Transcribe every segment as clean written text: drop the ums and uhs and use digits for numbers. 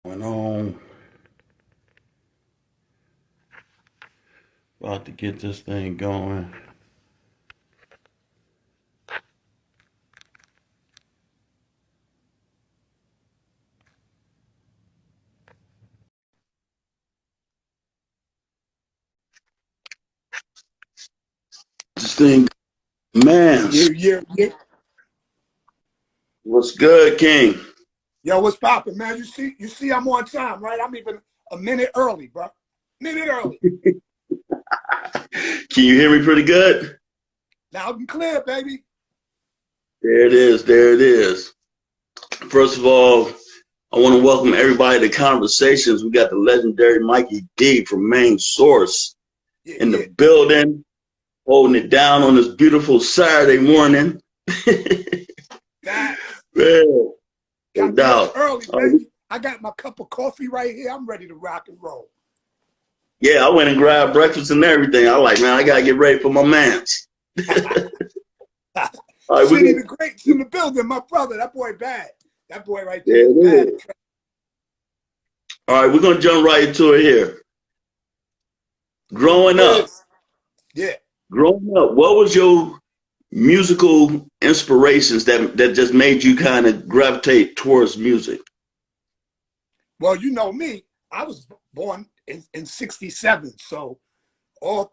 Going on. About to get this thing going. This thing, man. Yeah. What's good, King? Yo, what's poppin', man? You see, I'm on time, right? I'm even a minute early, bro. Minute early. Can you hear me pretty good? Loud and clear, baby. There it is. There it is. First of all, I want to welcome everybody to Conversations. We got the legendary Mikey D from Main Source Yeah, in yeah. the building, holding it down on this beautiful Saturday morning. That Man, no got me up doubt. early, baby. I got my cup of coffee right here. I'm ready to rock and roll. Yeah, I went and grabbed breakfast and everything. I like, man, I gotta get ready for my mans. All right, City the Greats in the building, my brother. That boy bad. That boy right there there is it bad. is. All right, we're gonna jump right into it here. Growing up, Yes. Yeah. what was your musical inspirations that just made you kind of gravitate towards music? Well, you know me. I was born in 67. So all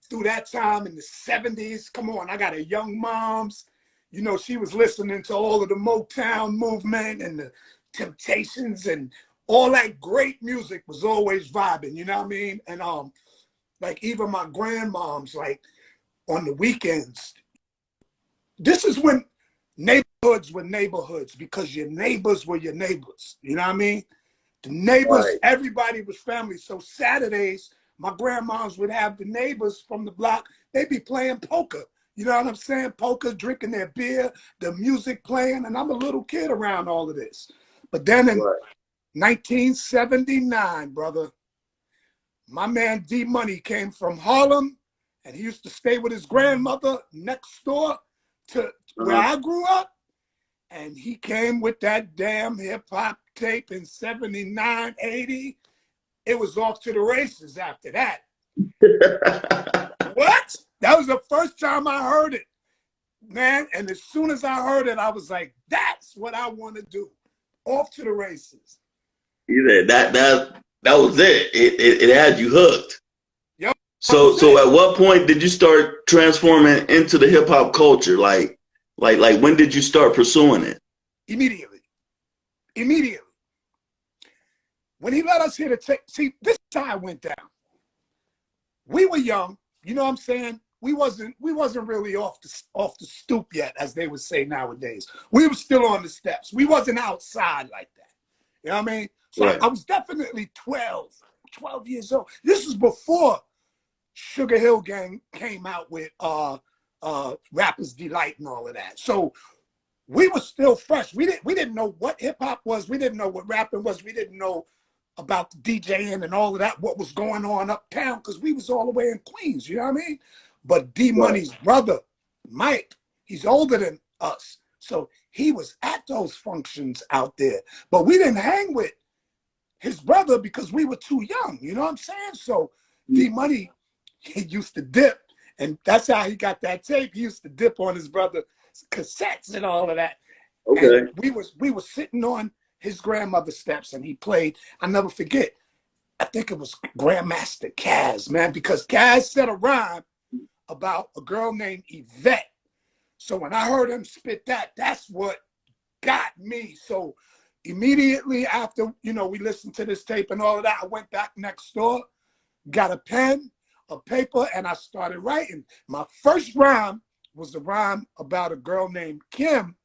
through that time in the 70s. Come on, I got a young mom's. You know, she was listening to all of the Motown movement and the Temptations and all that great music was always vibing, you know what I mean? And like even my grandmoms, like on the weekends, this is when neighborhoods were neighborhoods because your neighbors were your neighbors, you know what I mean? The neighbors, Right. everybody was family. So Saturdays, my grandmoms would have the neighbors from the block, they'd be playing poker. You know what I'm saying? Poker, drinking their beer, the music playing, and I'm a little kid around all of this. But then in Right. 1979, brother, my man D Money came from Harlem, and he used to stay with his grandmother next door to where Uh-huh. I grew up. And he came with that damn hip hop tape in 79, 80. It was off to the races after that. What? That was the first time I heard it, man. And as soon as I heard it, I was like, that's what I want to do. Off to the races. Yeah, that was it. It had you hooked. Yo, that So was so it. at what point did you start transforming into the hip hop culture? Like when did you start pursuing it? Immediately. Immediately. When he let us hear the tape, see, this is how it went down. We were young, you know what I'm saying? We wasn't really off the stoop yet, as they would say nowadays. We were still on the steps. We wasn't outside like that. You know what I mean? So I, Right. I was definitely 12 years old. This was before Sugar Hill Gang came out with Rapper's Delight and all of that. So we were still fresh. We didn't know what hip hop was. We didn't know what rapping was. We didn't know about the DJing and all of that, what was going on uptown, because we was all the way in Queens, you know what I mean? But D Right. Money's brother, Mike, he's older than us. So he was at those functions out there. But we didn't hang with his brother because we were too young, you know what I'm saying? So D Money, he used to dip, and that's how he got that tape. He used to dip on his brother's cassettes and all of that. And Okay. we were sitting on his grandmother's steps, and he played. I never forget. I think it was Grandmaster Caz, man, because Caz said a rhyme about a girl named Yvette. So when I heard him spit that, that's what got me. So immediately after, we listened to this tape and all of that, I went back next door, got a pen, a paper, and I started writing. My first rhyme was a rhyme about a girl named Kim,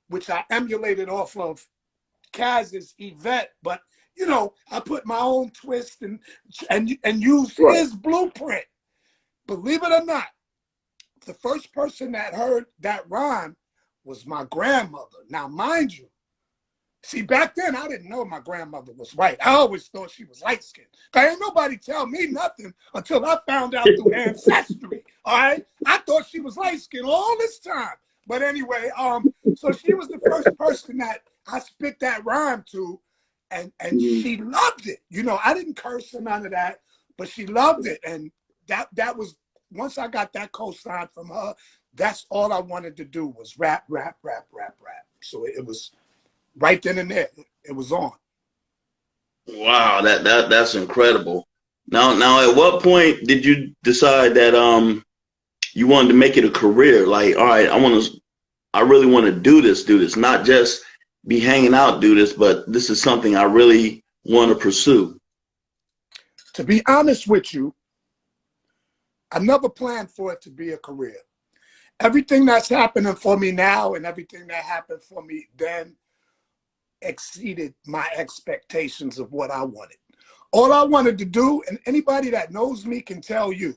which I emulated off of Kaz's Yvette, but I put my own twist and used Right. his blueprint. Believe it or not, the first person that heard that rhyme was my grandmother. Now, mind you, see, back then I didn't know my grandmother was white. I always thought she was light skinned. Cause ain't nobody tell me nothing until I found out through ancestry. All right, I thought she was light skinned all this time. But anyway, so she was the first person that I spit that rhyme to, and she loved it. You know, I didn't curse or none of that, but she loved it. And that was, once I got that co-sign from her, that's all I wanted to do was rap. So it was right then and there. It was on. Wow, that's incredible. Now, at what point did you decide that you wanted to make it a career? Like, all right, I really want to do this, not just be hanging out, do this, but this is something I really want to pursue. To be honest with you, I never planned for it to be a career. Everything that's happening for me now and everything that happened for me then exceeded my expectations of what I wanted. All I wanted to do, and anybody that knows me can tell you,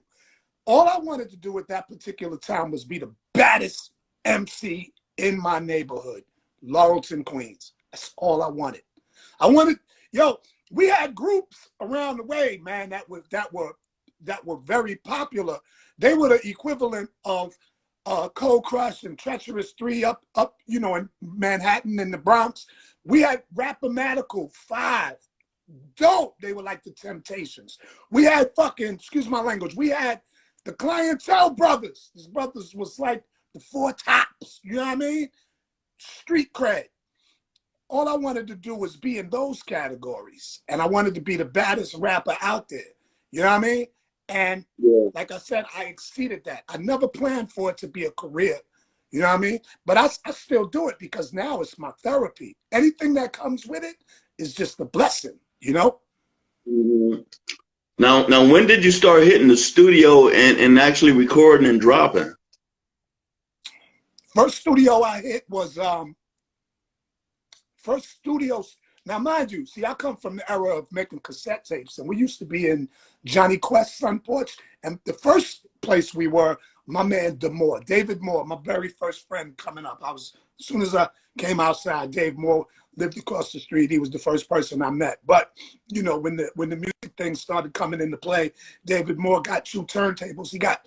all I wanted to do at that particular time was be the baddest MC in my neighborhood, Laurelton, Queens. That's all I wanted. We had groups around the way, man, that were very popular. They were the equivalent of Cold Crush and Treacherous 3 up, in Manhattan and the Bronx. We had Rappomatical 5. Dope. They were like the Temptations. We had excuse my language, we had the Clientele Brothers. These brothers was like the Four Tops. You know what I mean? Street cred. All I wanted to do was be in those categories. And I wanted to be the baddest rapper out there. You know what I mean? And like I said, I exceeded that. I never planned for it to be a career. You know what I mean? But I still do it because now it's my therapy. Anything that comes with it is just a blessing, you know? Mm-hmm. Now, when did you start hitting the studio and actually recording and dropping? First studio I hit was first studios. Now, mind you, see, I come from the era of making cassette tapes, and we used to be in Johnny Quest's front porch. And the first place we were, my man David Moore, my very first friend coming up. As soon as I came outside, Dave Moore lived across the street. He was the first person I met. But, you know, when the music thing started coming into play, David Moore got 2 turntables. He got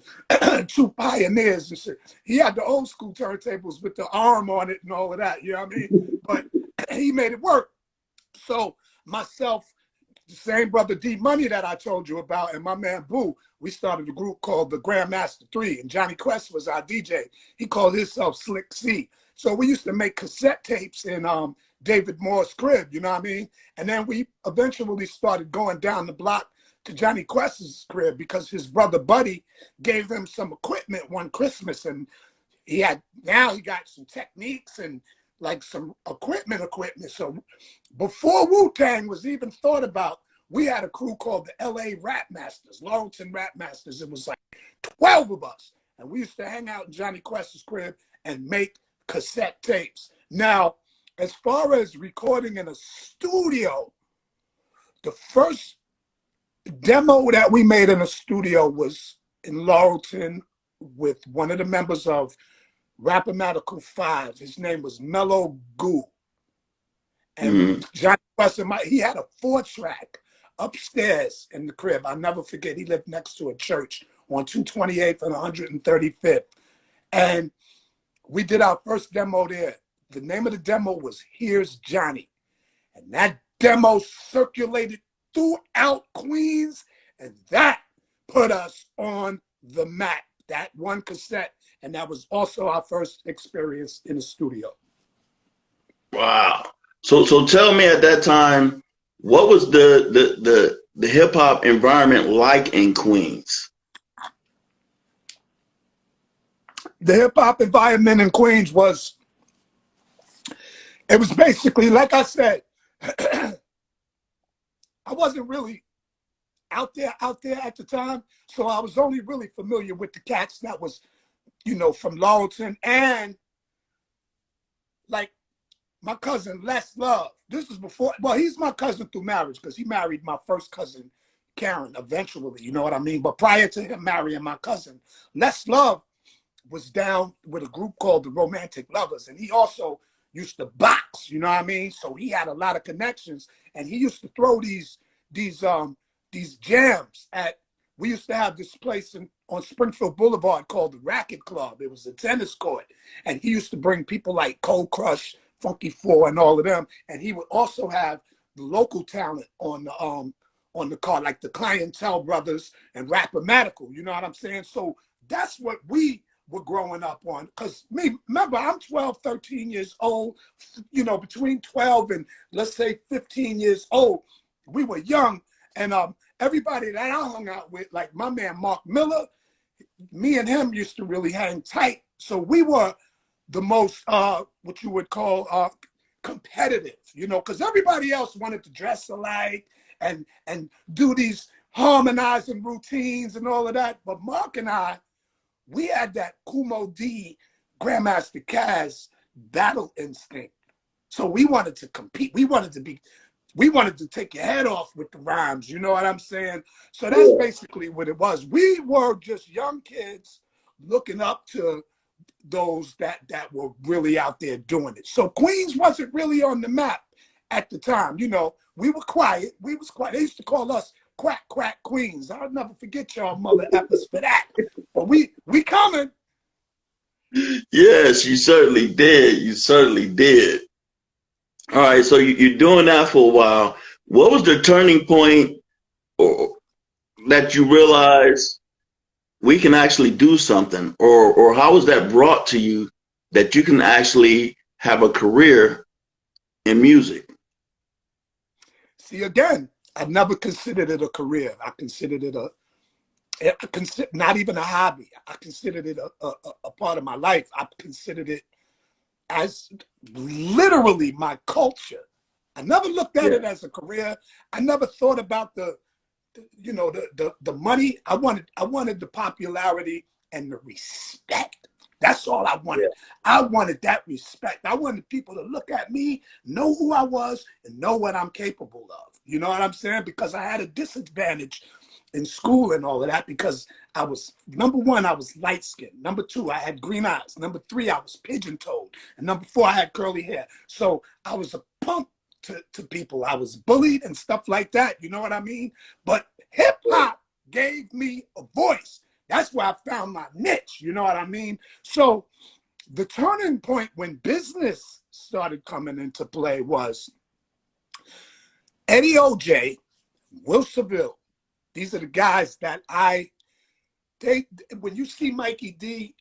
2 Pioneers and shit. He had the old school turntables with the arm on it and all of that, you know what I mean? But he made it work. So myself, the same brother D Money that I told you about, and my man Boo, we started a group called the Grandmaster 3, and Johnny Quest was our DJ. He called himself Slick C. So we used to make cassette tapes in David Moore's crib, you know what I mean? And then we eventually started going down the block to Johnny Quest's crib because his brother Buddy gave him some equipment one Christmas, and now he got some techniques and like some equipment. So before Wu-Tang was even thought about, we had a crew called the LA Rap Masters, Laurelton Rap Masters. It was like 12 of us. And we used to hang out in Johnny Quest's crib and make cassette tapes. Now, as far as recording in a studio, the first demo that we made in a studio was in Laurelton with one of the members of Rappomatical 5. His name was Mellow Goo. And Johnny Quest, he had a 4-track upstairs in the crib. I'll never forget. He lived next to a church on 228th and 135th. And we did our first demo there. The name of the demo was Here's Johnny. And that demo circulated throughout Queens, and that put us on the map. That one cassette. And that was also our first experience in the studio. Wow. So tell me, at that time, what was the hip hop environment like in Queens? The hip hop environment in Queens was basically, like I said, I wasn't really out there at the time. So I was only really familiar with the cats that was, you know, from Laurelton, and like my cousin Les Love. This was before, well, he's my cousin through marriage because he married my first cousin, Karen, eventually, you know what I mean? But prior to him marrying my cousin, Les Love was down with a group called the Romantic Lovers, and he also used to box, you know what I mean? So he had a lot of connections, and he used to throw these jams at, we used to have this place on Springfield Boulevard called the Racket Club. It was a tennis court. And he used to bring people like Cold Crush, Funky Four, and all of them. And he would also have local talent on the card, like the Clientele Brothers and Rappermatical. You know what I'm saying? So that's what we were growing up on. Because remember, I'm 12, 13 years old, you know, between 12 and let's say 15 years old. We were young. And everybody that I hung out with, like my man Mark Miller, me and him used to really hang tight. So we were the most, what you would call competitive, you know, because everybody else wanted to dress alike and do these harmonizing routines and all of that. But Mark and I, we had that Kumo D, Grandmaster Caz battle instinct. So we wanted to compete. We wanted to take your head off with the rhymes. You know what I'm saying? So that's basically what it was. We were just young kids looking up to those that were really out there doing it. So Queens wasn't really on the map at the time. You know, we were quiet. We was quiet. They used to call us Quack Quack Queens. I'll never forget y'all mother effers for that. But we coming. Yes, you certainly did. You certainly did. All right, so you're doing that for a while. What was the turning point or that you realized we can actually do something, or how was that brought to you that you can actually have a career in music? See, again, I never considered it a career. I considered it not even a hobby. I considered it a part of my life. I considered it as literally my culture. I never looked at it as a career. I never thought about the money. I wanted the popularity and the respect. That's all I wanted. I wanted that respect. I wanted people to look at me, know who I was, and know what I'm capable of. You know what I'm saying? Because I had a disadvantage in school and all of that, because I was, number one, I was light skinned. Number two, I had green eyes. Number three, I was pigeon toed. And number four, I had curly hair. So I was a punk to people. I was bullied and stuff like that. You know what I mean? But hip hop gave me a voice. That's where I found my niche. You know what I mean? So the turning point when business started coming into play was Eddie OJ, Will Seville. These are the guys that when you see Mikey D,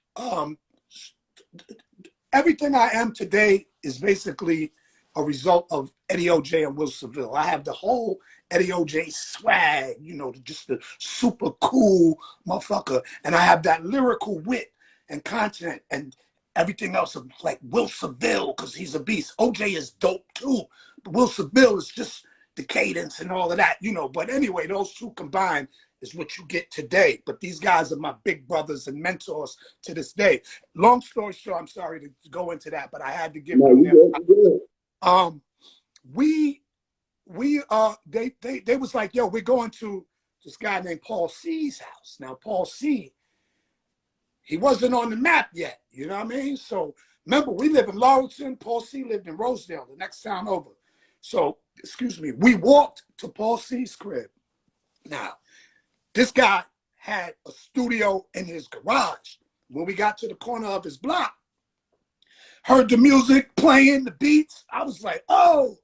everything I am today is basically a result of Eddie OJ and Will Seville. I have the whole Eddie OJ swag, you know, just the super cool motherfucker. And I have that lyrical wit and content and everything else of like Will Seville, because he's a beast. OJ is dope too. But Will Seville is just the cadence and all of that, you know. But anyway, those two combined is what you get today. But these guys are my big brothers and mentors to this day. Long story short, I'm sorry to go into that, but I had to give them they was like, yo, we're going to this guy named Paul C's house. Now, Paul C, he wasn't on the map yet, you know what I mean? So remember, we live in Laurelton. Paul C lived in Rosedale, the next town over. So, excuse me, we walked to Paul C's crib. Now, this guy had a studio in his garage. When we got to the corner of his block, heard the music playing, the beats. I was like, oh.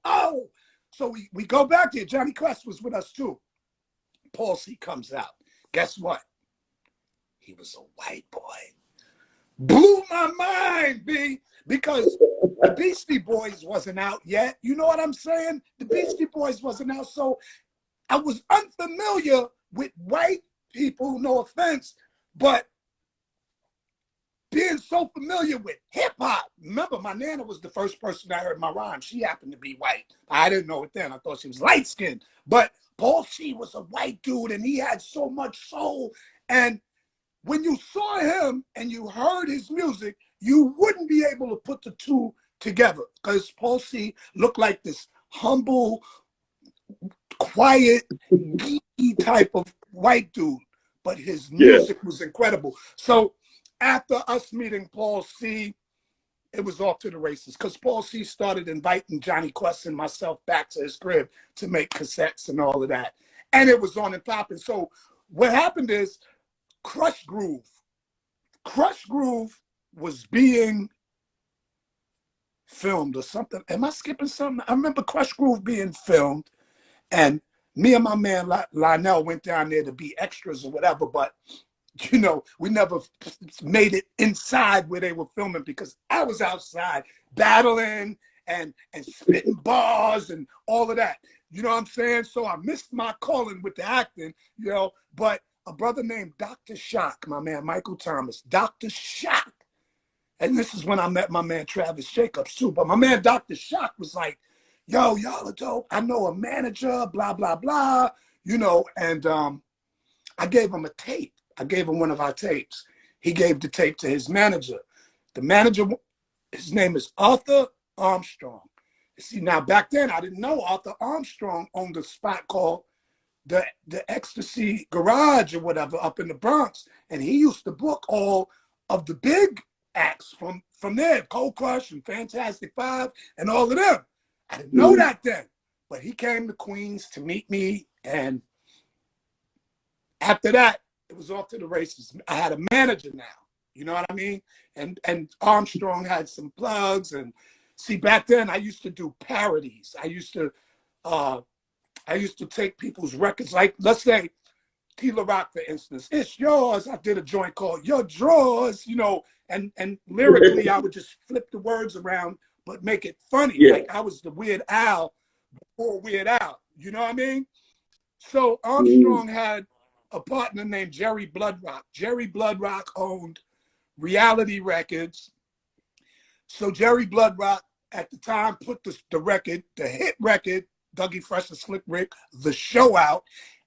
So we go back there. Johnny Quest was with us too. Paul C comes out. Guess what? He was a white boy. Blew my mind, B, because the Beastie Boys wasn't out yet. You know what I'm saying? The Beastie Boys wasn't out. So I was unfamiliar with white people, no offense, but being so familiar with hip hop. Remember, my Nana was the first person I heard my rhyme. She happened to be white. I didn't know it then. I thought she was light skinned. But Paul C was a white dude and he had so much soul. And when you saw him and you heard his music, you wouldn't be able to put the two together, because Paul C looked like this humble, quiet, geeky type of white dude. But his music was incredible. So after us meeting Paul C, it was off to the races, because Paul C started inviting Johnny Quest and myself back to his crib to make cassettes and all of that. And it was on and popping. So what happened is Crush Groove was being filmed or something. Am I skipping something? I remember Crush Groove being filmed, and me and my man Lionel went down there to be extras or whatever, but you know, we never made it inside where they were filming because I was outside battling and spitting bars and all of that. You know what I'm saying? So I missed my calling with the acting, you know, but a brother named Dr. Shock, my man Michael Thomas, Dr. Shock. And this is when I met my man Travis Jacobs too. But my man Dr. Shock was like, yo, y'all are dope. I know a manager, blah, blah, blah, you know, and I gave him a tape. I gave him one of our tapes. He gave the tape to his manager. The manager, his name is Arthur Armstrong. See, now back then, I didn't know Arthur Armstrong owned a spot called the Ecstasy Garage or whatever up in the Bronx. And he used to book all of the big acts from there, Cold Crush and Fantastic Five and all of them. I didn't know that then. But he came to Queens to meet me. And after that, it was off to the races. I had a manager now, you know what I mean? And Armstrong had some plugs. And see, back then I used to do parodies. I used to take people's records, like let's say Tila Rock, for instance. It's yours. I did a joint called Your Drawers, you know, and lyrically I would just flip the words around, but make it funny. Yeah. Like I was the Weird Al before Weird Al, you know what I mean? So Armstrong had a partner named Jerry Bloodrock. Jerry Bloodrock owned Reality Records. So Jerry Bloodrock at the time put the record, the hit record, Dougie Fresh and Slick Rick, The Show out.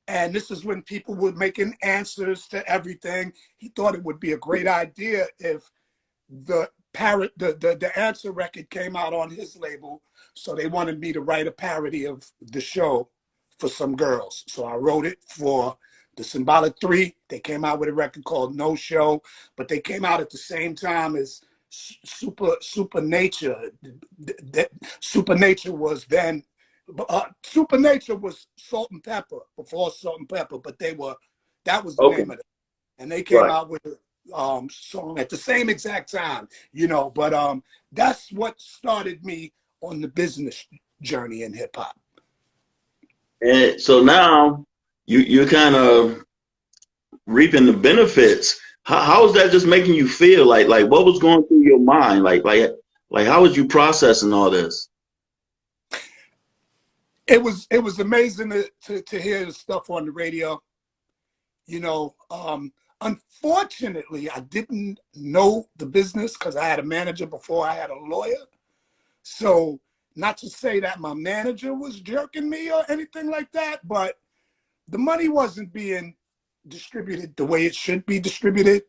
And this is when people were making answers to everything. He thought it would be a great idea if the answer record came out on his label. So they wanted me to write a parody of The Show for some girls. So I wrote it for the Symbolic 3. They came out with a record called No Show, but they came out at the same time as Supernature. Supernature was then, Supernature was Salt and Pepper, before Salt and Pepper, but that was the name of it. And they came out with a song at the same exact time, you know, but that's what started me on the business journey in hip hop. And so now you're kind of reaping the benefits. How is that just making you feel? Like what was going through your mind? Like how was you processing all this? It was amazing to hear the stuff on the radio. You know, unfortunately, I didn't know the business because I had a manager before I had a lawyer. So not to say that my manager was jerking me or anything like that, but the money wasn't being distributed the way it should be distributed.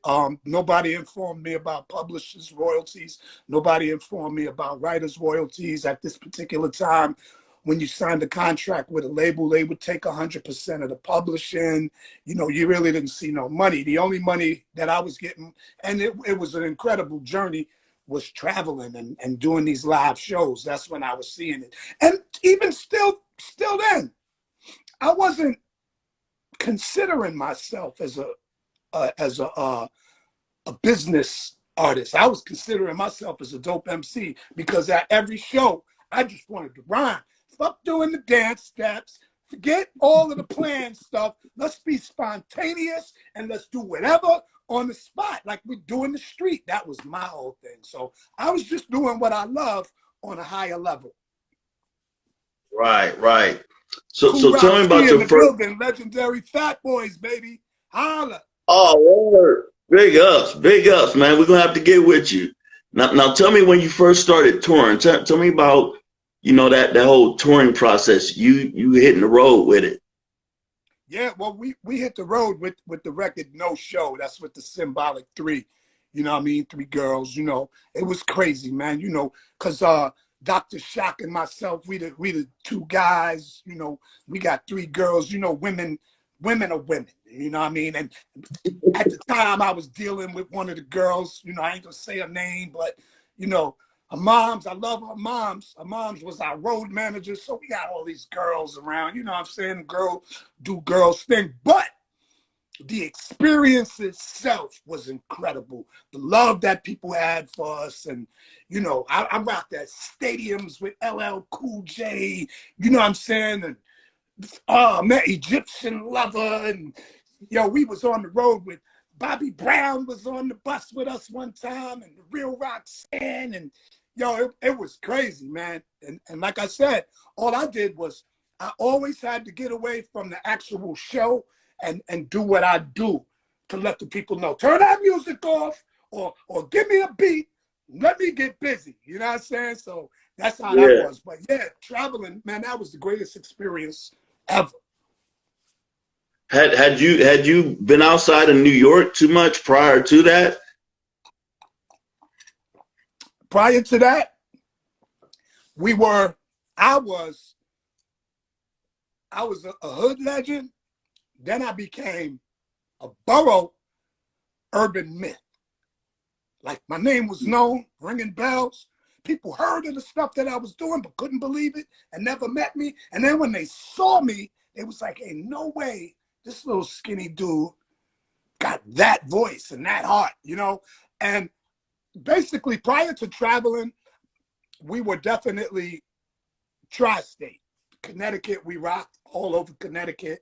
Nobody informed me about publishers' royalties. Nobody informed me about writers' royalties at this particular time. When you signed a contract with a label, they would take 100% of the publishing. You know, you really didn't see no money. The only money that I was getting, and it was an incredible journey, was traveling and doing these live shows. That's when I was seeing it. And even still then, I wasn't considering myself as a business artist. I was considering myself as a dope MC because at every show, I just wanted to rhyme. Fuck doing the dance steps. Forget all of the planned stuff. Let's be spontaneous and let's do whatever on the spot, like we do in the street. That was my whole thing. So I was just doing what I love on a higher level. Right. So tell me about your first building, legendary Fat Boys, baby. Holla. Oh, word. Big ups, man. We're gonna have to get with you. Now tell me when you first started touring. Tell me about, you know, that whole touring process. You hitting the road with it. Yeah, well, we hit the road with the record No Show. That's with the Symbolic 3. You know what I mean? 3 girls, you know. It was crazy, man, you know, because Dr. Shock and myself, we the 2 guys, you know, we got 3 girls, you know, women are women, you know what I mean? And at the time I was dealing with one of the girls, you know, I ain't gonna say her name, but, you know, her moms, I love her moms. Her moms was our road manager. So we got all these girls around, you know what I'm saying? Girl do girls thing. But the experience itself was incredible. The love that people had for us. And, you know, I rocked at stadiums with LL Cool J, you know what I'm saying? And, oh, man, Egyptian Lover. And, yo, we was on the road with Bobby Brown was on the bus with us one time, and the Real Roxanne. And, yo, it was crazy, man. And like I said, all I did was I always had to get away from the actual show and do what I do to let the people know. Turn that music off or give me a beat. Let me get busy. You know what I'm saying? So that's how that was. But yeah, traveling, man, that was the greatest experience ever. Had you been outside of New York too much prior to that? Prior to that, I was a hood legend. Then I became a borough urban myth. Like my name was known, ringing bells. People heard of the stuff that I was doing, but couldn't believe it and never met me. And then when they saw me, it was like, hey, no way, this little skinny dude got that voice and that heart, you know? And basically, prior to traveling, we were definitely tri-state. Connecticut, we rocked all over Connecticut,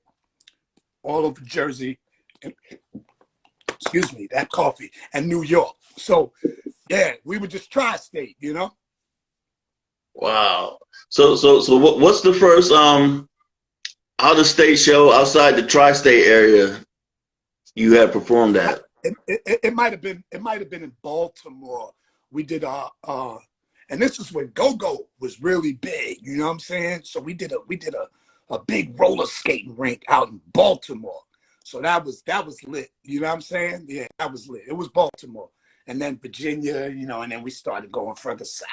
all over Jersey, and, excuse me, that coffee, and New York. So, yeah, we were just tri-state, you know? Wow. So what's the first out-of-state show outside the tri-state area you had performed at? It might have been in Baltimore. We did and this is when go-go was really big, you know what I'm saying? So we did a big roller skating rink out in Baltimore. So that was lit, you know what I'm saying? Yeah, that was lit. It was Baltimore. And then Virginia, you know, and then we started going further south.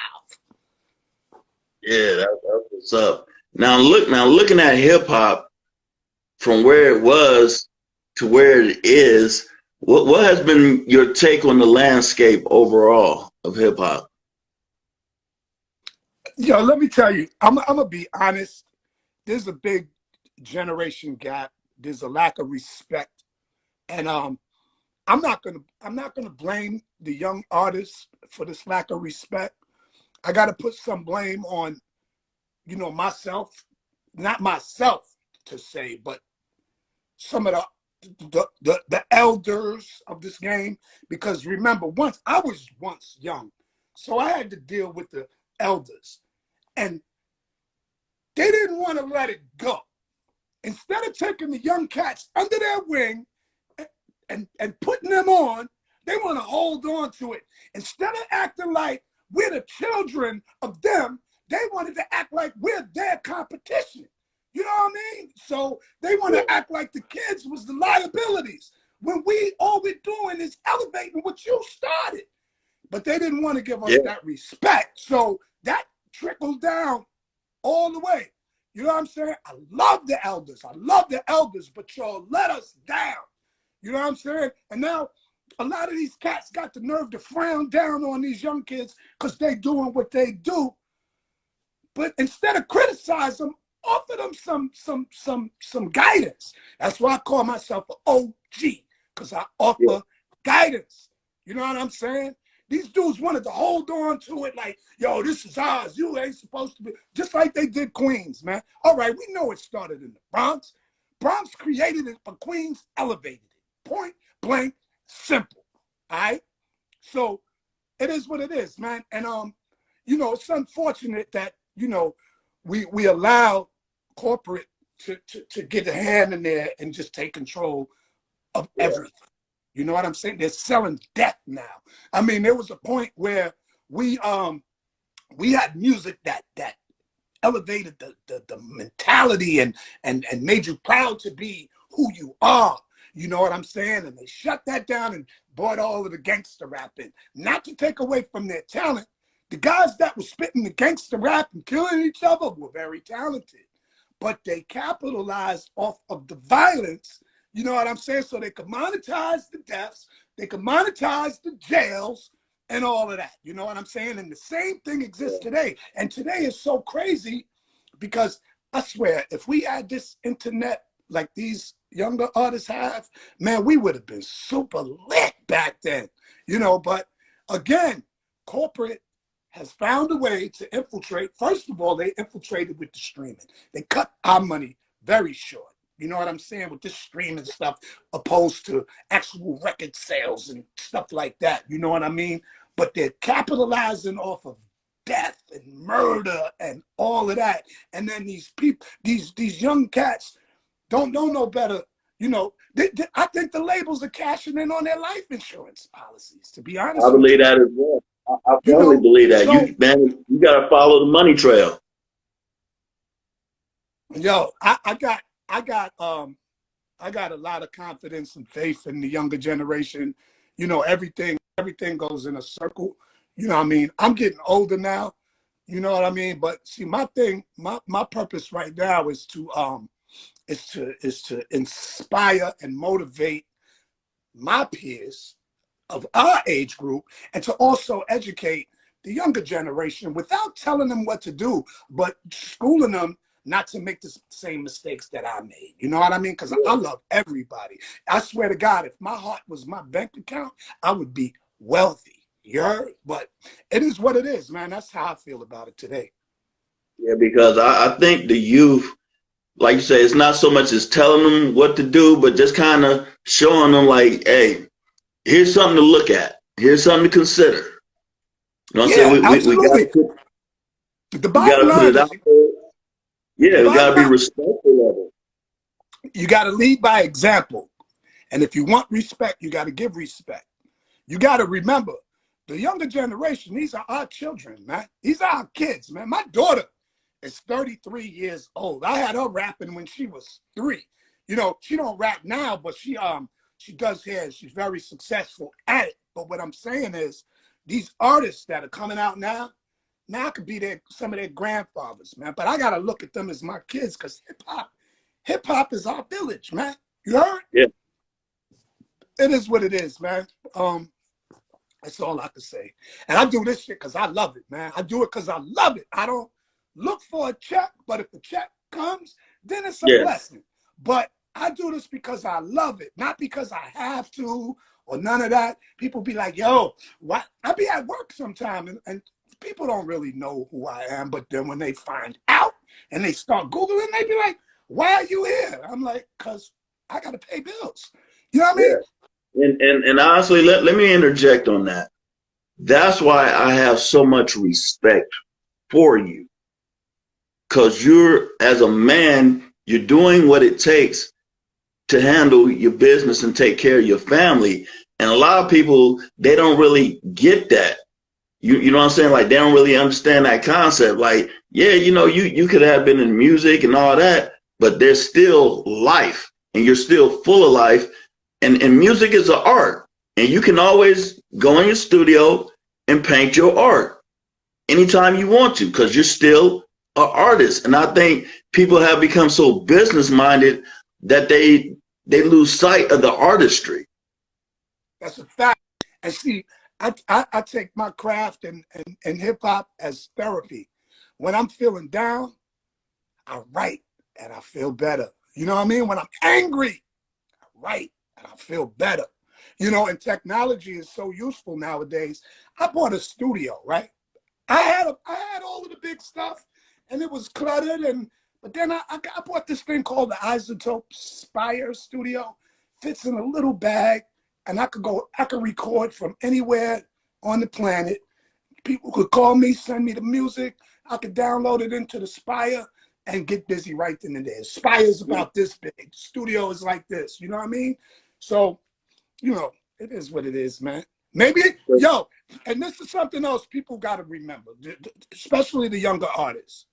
Yeah, that's what's up. Now looking at hip hop from where it was to where it is, what has been your take on the landscape overall of hip hop? Yo, let me tell you, I'm gonna be honest. There's a big generation gap. There's a lack of respect, and I'm not gonna blame the young artists for this lack of respect. I got to put some blame on, you know, myself, not myself to say, but some of the elders of this game. Because remember, I was once young, so I had to deal with the elders. And they didn't want to let it go. Instead of taking the young cats under their wing and putting them on, they want to hold on to it. Instead of acting like we're the children of them, they wanted to act like we're their competition. You know what I mean? So they want to act like the kids was the liabilities when all we're doing is elevating what you started. But they didn't want to give us that respect. So that trickled down all the way. You know what I'm saying? I love the elders. But y'all let us down. You know what I'm saying? And now a lot of these cats got the nerve to frown down on these young kids because they doing what they do. But instead of criticize them, offer them some guidance. That's why I call myself an OG, because I offer guidance. You know what I'm saying? These dudes wanted to hold on to it like, yo, this is ours. You ain't supposed to be. Just like they did Queens, man. All right, we know it started in the Bronx. Bronx created it, but Queens elevated it. Point blank, simple. All right? So it is what it is, man. And, you know, it's unfortunate that, you know, we allow corporate to get a hand in there and just take control of everything. You know what I'm saying? They're selling death now. I mean, there was a point where we had music that elevated the mentality and made you proud to be who you are. You know what I'm saying? And they shut that down and brought all of the gangster rap in. Not to take away from their talent. The guys that were spitting the gangster rap and killing each other were very talented. But they capitalized off of the violence. You know what I'm saying? So they could monetize the deaths, they could monetize the jails and all of that. You know what I'm saying? And the same thing exists today. And today is so crazy because I swear, if we had this internet like these younger artists have, man, we would have been super lit back then, you know. But again, corporate has found a way to infiltrate. First of all, they infiltrated with the streaming. They cut our money very short. You know what I'm saying? With this streaming stuff, opposed to actual record sales and stuff like that. You know what I mean? But they're capitalizing off of death and murder and all of that. And then these people, these young cats don't know no better. You know, I think the labels are cashing in on their life insurance policies, to be honest I with believe you. that as well. I You firmly know, believe that. so, You got to follow the money trail. yo, I got a lot of confidence and faith in the younger generation. You know, everything goes in a circle. You know what I mean? I'm getting older now. You know what I mean? But see, my thing, my purpose right now is to inspire and motivate my peers of our age group, and to also educate the younger generation without telling them what to do, but schooling them not to make the same mistakes that I made. You know what I mean? Because I love everybody. I swear to God, if my heart was my bank account, I would be wealthy. You heard? But it is what it is, man. That's how I feel about it today. Yeah, because I think the youth, like you say, it's not so much as telling them what to do, but just kind of showing them like, hey, here's something to look at. Here's something to consider. You know what I'm saying? Yeah, We got to absolutely. put The we got bottom to put line it is, out there. the Yeah, we got bottom to be line, respectful of it. you got to lead by example. And if you want respect, you got to give respect. You got to remember, the younger generation, these are our children, man. These are our kids, man. My daughter is 33 years old. I had her rapping when she was 3. You know, she don't rap now, but she does hair. She's very successful at it. But what I'm saying is, these artists that are coming out now could be some of their grandfathers, man. But I gotta look at them as my kids, because hip hop is our village, man. You heard? Yeah. It is what it is, man. That's all I can say. And I do this shit because I love it, man. I do it because I love it. I don't look for a check, but if the check comes, then it's a Yeah. blessing. But I do this because I love it, not because I have to or none of that. People be like, yo, what? I be at work sometime, and people don't really know who I am. But then when they find out and they start Googling, they be like, why are you here? I'm like, because I got to pay bills. You know what I mean? Yeah. And honestly, let me interject on that. That's why I have so much respect for you. Because you're, as a man, you're doing what it takes to handle your business and take care of your family. And a lot of people, they don't really get that. You know what I'm saying? Like, they don't really understand that concept. Like, yeah, you know, you could have been in music and all that, but there's still life, and you're still full of life. And music is an art, and you can always go in your studio and paint your art anytime you want to, because you're still an artist. And I think people have become so business minded that they lose sight of the artistry. That's a fact. And see, I take my craft and hip hop as therapy. When I'm feeling down, I write and I feel better. You know what I mean? When I'm angry, I write and I feel better. You know, and technology is so useful nowadays. I bought a studio, right? I had all of the big stuff, and it was cluttered. But then I bought this thing called the Isotope Spire Studio. Fits in a little bag, and I could record from anywhere on the planet. People could call me, send me the music. I could download it into the Spire and get busy right then and there. Spire is about this big. Studio is like this. You know what I mean? So, you know, it is what it is, man. Maybe, yo, and this is something else people got to remember, especially the younger artists.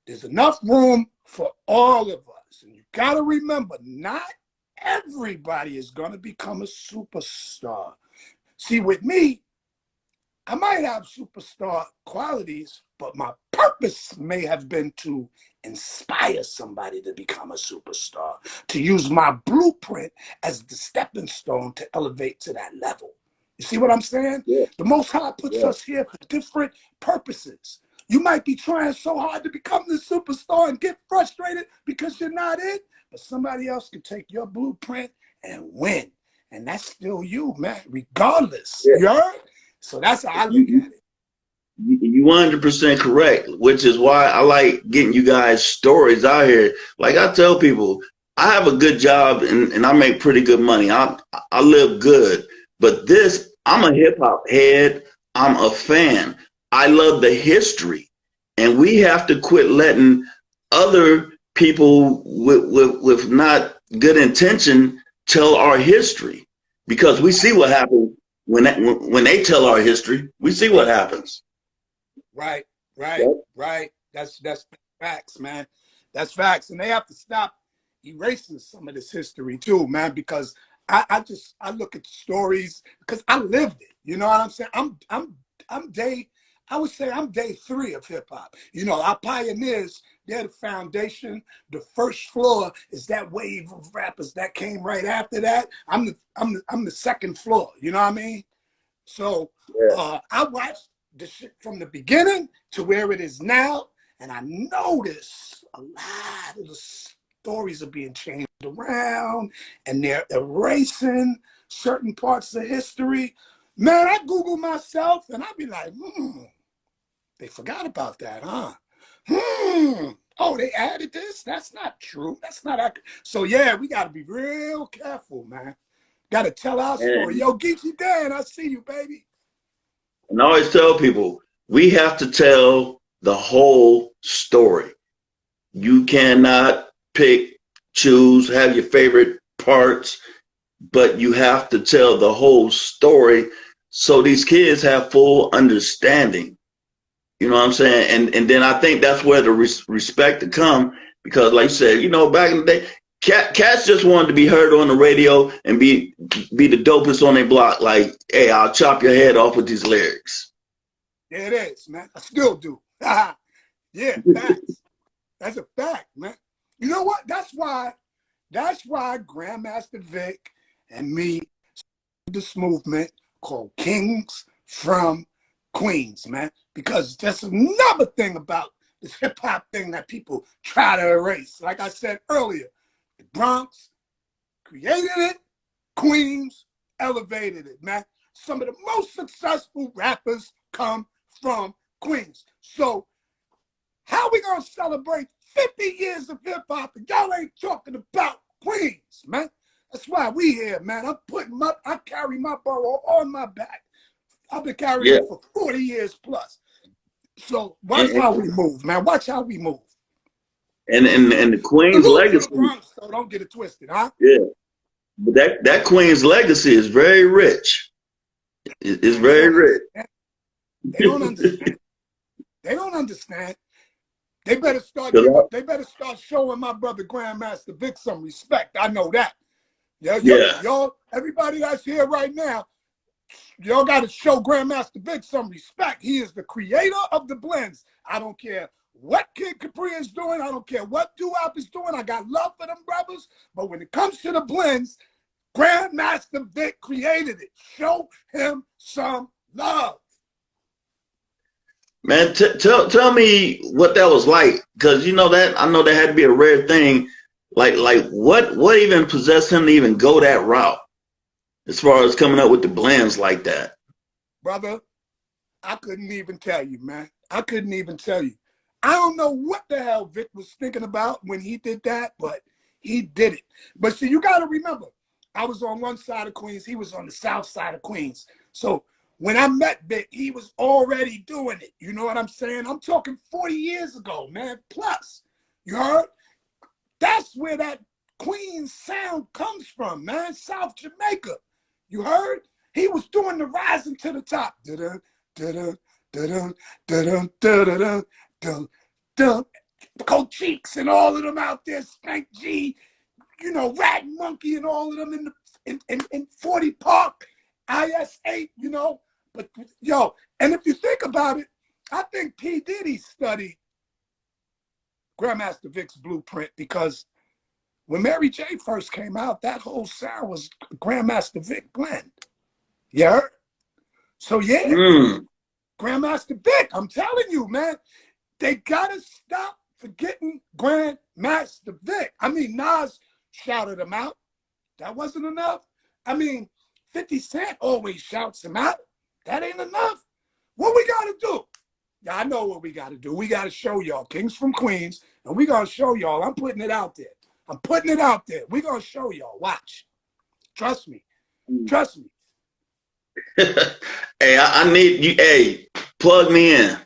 There's enough room for all of us. And you got to remember, not everybody is going to become a superstar. See, with me, I might have superstar qualities, but my purpose may have been to inspire somebody to become a superstar, to use my blueprint as the stepping stone to elevate to that level. You see what I'm saying? Yeah. The Most High puts Yeah. us here for different purposes. You might be trying so hard to become the superstar and get frustrated because you're not it, but somebody else can take your blueprint and win. And that's still you, man, regardless. Yeah. You heard? So that's how I look at it. You 100% correct, which is why I like getting you guys stories out here. Like I tell people, I have a good job and I make pretty good money. I live good, but this, I'm a hip hop head. I'm a fan. I love the history, and we have to quit letting other people with not good intention tell our history, because we see what happens when they tell our history. We see what happens. Right. Yep. Right. That's facts, man. That's facts. And they have to stop erasing some of this history too, man, because I look at the stories because I lived it. You know what I'm saying? I would say I'm day 3 of hip hop. You know, our pioneers, they're the foundation. The first floor is that wave of rappers that came right after that. I'm the second floor. You know what I mean? So I watched the shit from the beginning to where it is now, and I notice a lot of the stories are being changed around, and they're erasing certain parts of history. Man, I Google myself, and I be like, they forgot about that, huh? Oh, they added this? That's not true. That's not accurate. So yeah, we got to be real careful, man. Got to tell our story. Yo, Geechee Dan, I see you, baby. And I always tell people, we have to tell the whole story. You cannot pick, choose, have your favorite parts, but you have to tell the whole story so these kids have full understanding. You know what I'm saying? And then I think that's where the respect to come, because like you said, you know, back in the day, cats just wanted to be heard on the radio and be the dopest on their block. Like, hey, I'll chop your head off with these lyrics. Yeah, it is, man. I still do. Yeah, facts. That's a fact, man. You know what? That's why Grandmaster Vic and me started this movement called Kings from Queens, man. Because that's another thing about this hip hop thing that people try to erase. Like I said earlier, the Bronx created it, Queens elevated it, man. Some of the most successful rappers come from Queens. So how we gonna celebrate 50 years of hip hop and y'all ain't talking about Queens, man? That's why we here, man. I carry my borough on my back. I've been carrying it for 40 years plus. So watch how we move, man. Watch how we move. And the Queen's legacy. Bronx, so don't get it twisted, huh? Yeah. But that Queen's legacy is very rich. It's very rich. They don't understand. They don't understand. They better start showing my brother Grandmaster Vic some respect. I know that. Y'all, everybody that's here right now, y'all got to show Grandmaster Vic some respect. He is the creator of the blends. I don't care what Kid Capri is doing. I don't care what Doo-Wop is doing. I got love for them brothers. But when it comes to the blends, Grandmaster Vic created it. Show him some love. Man, tell me what that was like, because you know that I know that had to be a rare thing. Like what even possessed him to even go that route, as far as coming up with the blends like that? Brother, I couldn't even tell you, man. I couldn't even tell you. I don't know what the hell Vic was thinking about when he did that, but he did it. But see, you got to remember, I was on one side of Queens. He was on the south side of Queens. So when I met Vic, he was already doing it. You know what I'm saying? I'm talking 40 years ago, man, plus. You heard? That's where that Queens sound comes from, man. South Jamaica. You heard? He was doing the rising to the top. Da-dun, da-dun, da-dun, da-dun, da-dun, da-dun, da-dun. Coach Cheeks and all of them out there, Spank G, you know, Rat Monkey and all of them in 40 Park, IS8, you know. But, yo, and if you think about it, I think P. Diddy studied Grandmaster Vic's blueprint, because when Mary J first came out, that whole sound was Grandmaster Vic blend. You heard? So, yeah. Grandmaster Vic, I'm telling you, man, they gotta stop forgetting Grandmaster Vic. I mean, Nas shouted him out. That wasn't enough. I mean, 50 Cent always shouts him out. That ain't enough. What we gotta do? Yeah, I know what we gotta do. We gotta show y'all Kings from Queens, and we gonna show y'all. I'm putting it out there. I'm putting it out there. We gonna show y'all. Watch. Trust me. Trust me. Hey, I need you. Hey, plug me in.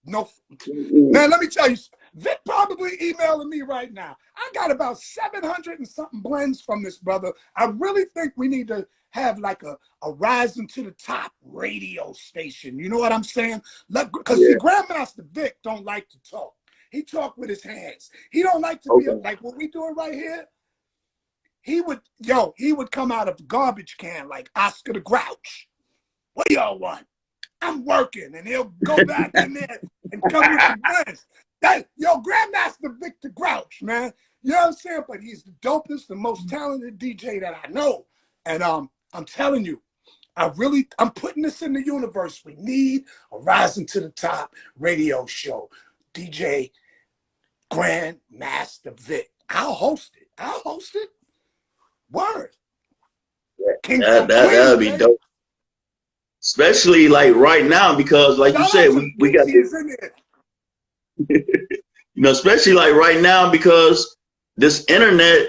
No, man, let me tell you, Vic probably emailing me right now. I got about 700 and something blends from this brother. I really think we need to have like a rising to the top radio station. You know what I'm saying? Because see, Grandmaster Vic don't like to talk. He talk with his hands. He don't like to be like what we doing right here. He would come out of the garbage can like Oscar the Grouch. What y'all want? I'm working, and he'll go back in there and come with the blends. Grandmaster Victor Grouch, man. You know what I'm saying? But he's the dopest, the most talented DJ that I know. And I'm telling you, I'm putting this in the universe. We need a rising to the top radio show. DJ Grandmaster Vic. I'll host it. Word. That'd be dope. Especially like right now, because like you said, we got this, you know, especially like right now, because this internet,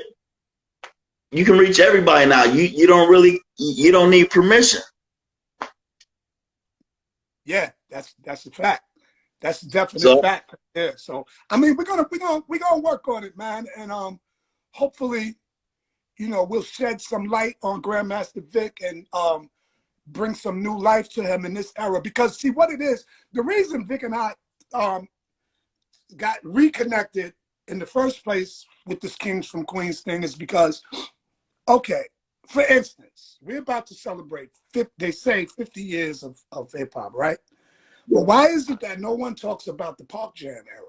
you can reach everybody now. You don't need permission. Yeah, that's a fact. That's a definite fact. Yeah. So I mean, we're gonna work on it, man, and hopefully, you know, we'll shed some light on Grandmaster Vic and bring some new life to him in this era. Because see what it is, the reason Vic and I got reconnected in the first place with this Kings from Queens thing is because, okay, for instance, we're about to celebrate, they say 50 years of hip hop, right? But why is it that no one talks about the Park Jam era?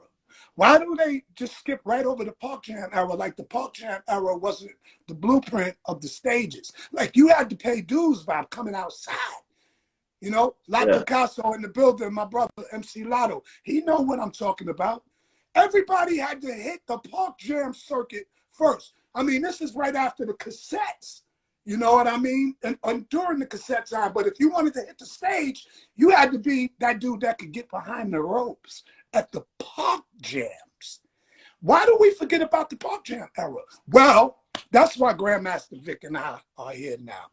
Why do they just skip right over the Park Jam era like the Park Jam era wasn't the blueprint of the stages? Like you had to pay dues by coming outside. You know, Picasso in the building, my brother MC Lotto, he know what I'm talking about. Everybody had to hit the Park Jam circuit first. I mean, this is right after the cassettes. You know what I mean? And during the cassette time. But if you wanted to hit the stage, you had to be that dude that could get behind the ropes at the Park Jams. Why do we forget about the Park Jam era? Well, that's why Grandmaster Vic and I are here now.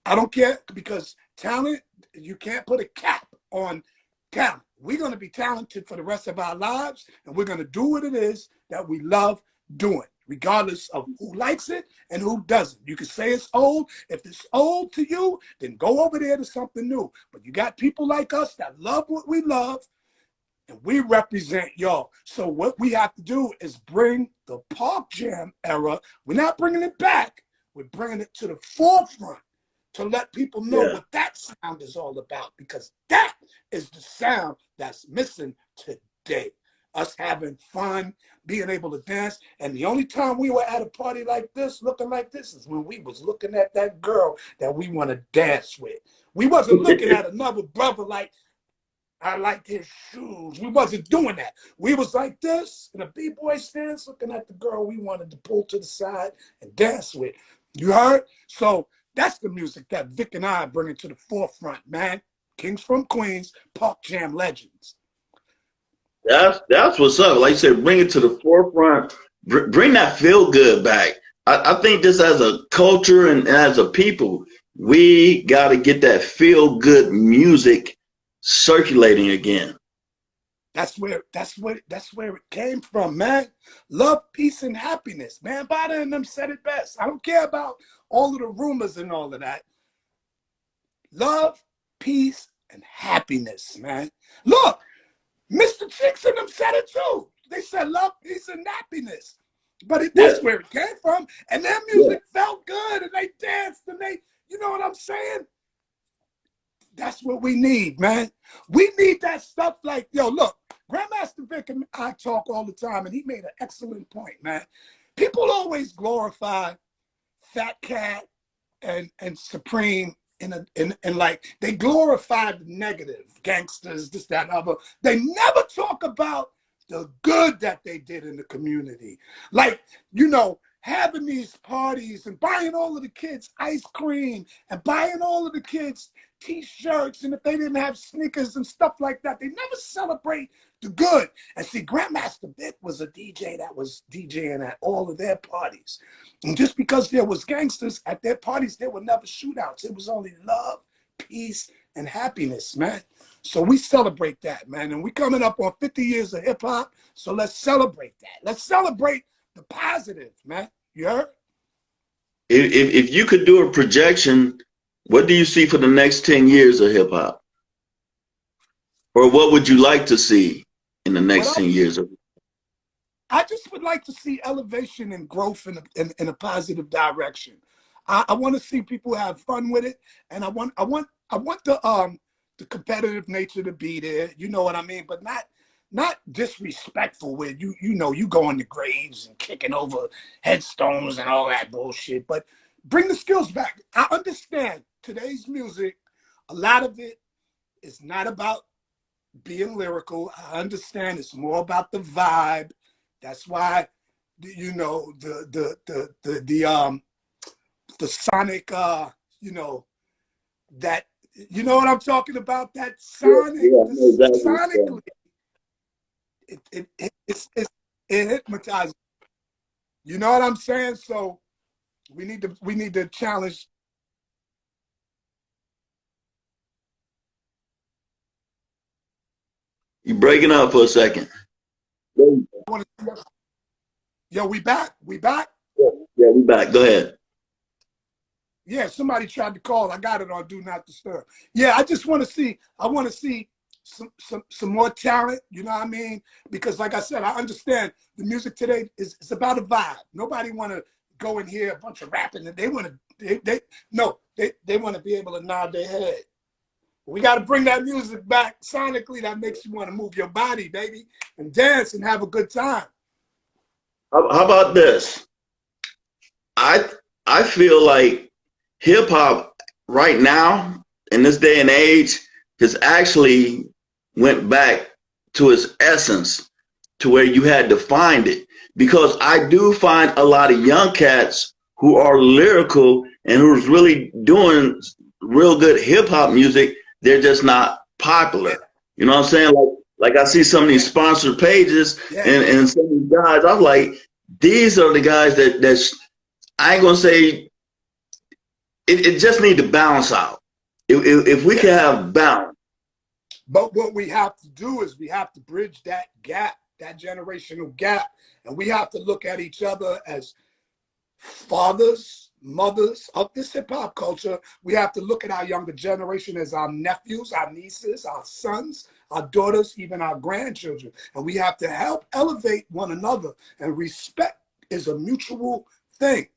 I don't care, because talent, you can't put a cap on talent. We're going to be talented for the rest of our lives, and we're going to do what it is that we love doing, regardless of who likes it and who doesn't. You can say it's old. If it's old to you, then go over there to something new. But you got people like us that love what we love, and we represent y'all. So what we have to do is bring the Park Jam era. We're not bringing it back. We're bringing it to the forefront to let people know what that sound is all about, because that is the sound that's missing today. Us having fun, being able to dance. And the only time we were at a party like this, looking like this, is when we was looking at that girl that we want to dance with. We wasn't looking at another brother like, I like his shoes. We wasn't doing that. We was like this in a B-boy stance, looking at the girl we wanted to pull to the side and dance with. You heard? So that's the music that Vic and I are bringing to the forefront, man. Kings from Queens, Park Jam legends. That's what's up. Like you said, bring it to the forefront. Bring that feel good back. I think just as a culture and as a people, we got to get that feel good music circulating again. That's where it came from, man. Love, peace, and happiness, man. Bada and them said it best. I don't care about all of the rumors and all of that. Love, peace, and happiness, man. Look, Mr. Chicks and them said it too. They said love, peace, and happiness. But that's where it came from. And their music felt good, and they danced, and they, you know what I'm saying? That's what we need, man. We need that stuff like, yo, look, Grandmaster Vic and I talk all the time, and he made an excellent point, man. People always glorify Fat Cat and Supreme in like they glorify the negative, gangsters, this, that, and other. They never talk about the good that they did in the community. Like, you know, having these parties and buying all of the kids ice cream and buying all of the kids t-shirts, and if they didn't have sneakers and stuff like that, they never celebrate the good. And see, Grandmaster Vic was a DJ that was DJing at all of their parties. And just because there was gangsters at their parties, there were never shootouts. It was only love, peace, and happiness, man. So we celebrate that, man. And we coming up on 50 years of hip hop. So let's celebrate that. Let's celebrate the positive, man. You heard? If you could do a projection, what do you see for the next 10 years of hip hop? Or what would you like to see in the next 10 years of? I just would like to see elevation and growth in a positive direction. I want to see people have fun with it, and I want the competitive nature to be there. You know what I mean? But not disrespectful with you know, you going to graves and kicking over headstones and all that bullshit. But bring the skills back. I understand today's music, a lot of it is not about being lyrical. I understand it's more about the vibe. That's why, you know, the sonic, you know, that, you know what I'm talking about? That sonic, sonically, it hypnotizes. You know what I'm saying? So we need to challenge. You breaking up for a second. Yo, we back? We back? Yeah, we back. Go ahead. Yeah, somebody tried to call. I got it on Do Not Disturb. Yeah, I just want to see. I want to see some more talent. You know what I mean? Because, like I said, I understand the music today is it's about a vibe. Nobody want to go and hear a bunch of rapping. They want to. They want to be able to nod their head. We got to bring that music back sonically. That makes you want to move your body, baby, and dance and have a good time. How about this? I feel like hip hop right now in this day and age has actually went back to its essence, to where you had to find it. Because I do find a lot of young cats who are lyrical and who's really doing real good hip hop music. They're just not popular. You know what I'm saying? Like I see some of these sponsored pages and some of these guys, I'm like, these are the guys that's, I ain't gonna say, it just need to balance out. If we can have balance. But what we have to do is we have to bridge that gap, that generational gap. And we have to look at each other as fathers, mothers of this hip hop culture. We have to look at our younger generation as our nephews, our nieces, our sons, our daughters, even our grandchildren. And we have to help elevate one another. And respect is a mutual thing.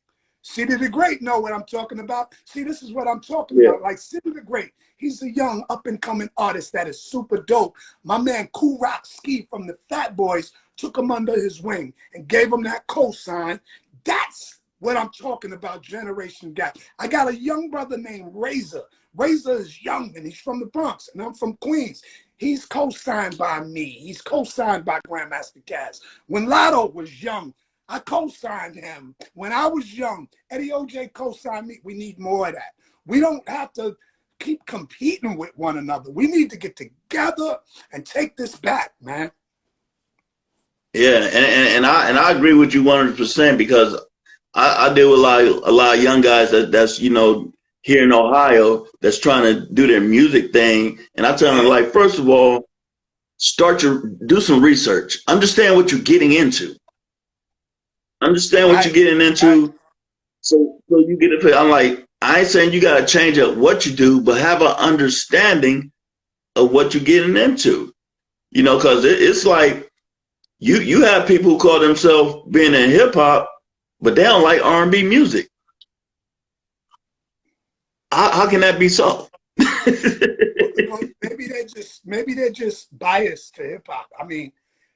City the Great know what I'm talking about. See, this is what I'm talking about. Like City the Great, he's a young up-and-coming artist that is super dope. My man Cool Rock Ski from the Fat Boys took him under his wing and gave him that cosign. That's what I'm talking about, generation gap. I got a young brother named Razor. Razor is young, and he's from the Bronx, and I'm from Queens. He's co-signed by me. He's co-signed by Grandmaster Caz. When Lotto was young, I co-signed him. When I was young, Eddie OJ co-signed me. We need more of that. We don't have to keep competing with one another. We need to get together and take this back, man. Yeah, and I agree with you 100%, because I deal with a lot of young guys that's you know, here in Ohio that's trying to do their music thing, and I tell them, like, first of all, do some research, understand what you're getting into. Understand what you're getting into, so you get it. I'm like, I ain't saying you got to change up what you do, but have an understanding of what you're getting into. You know, because it's like you have people who call themselves being in hip hop, but they don't like R&B music. How can that be so? Well, maybe they're just biased to hip hop. I mean,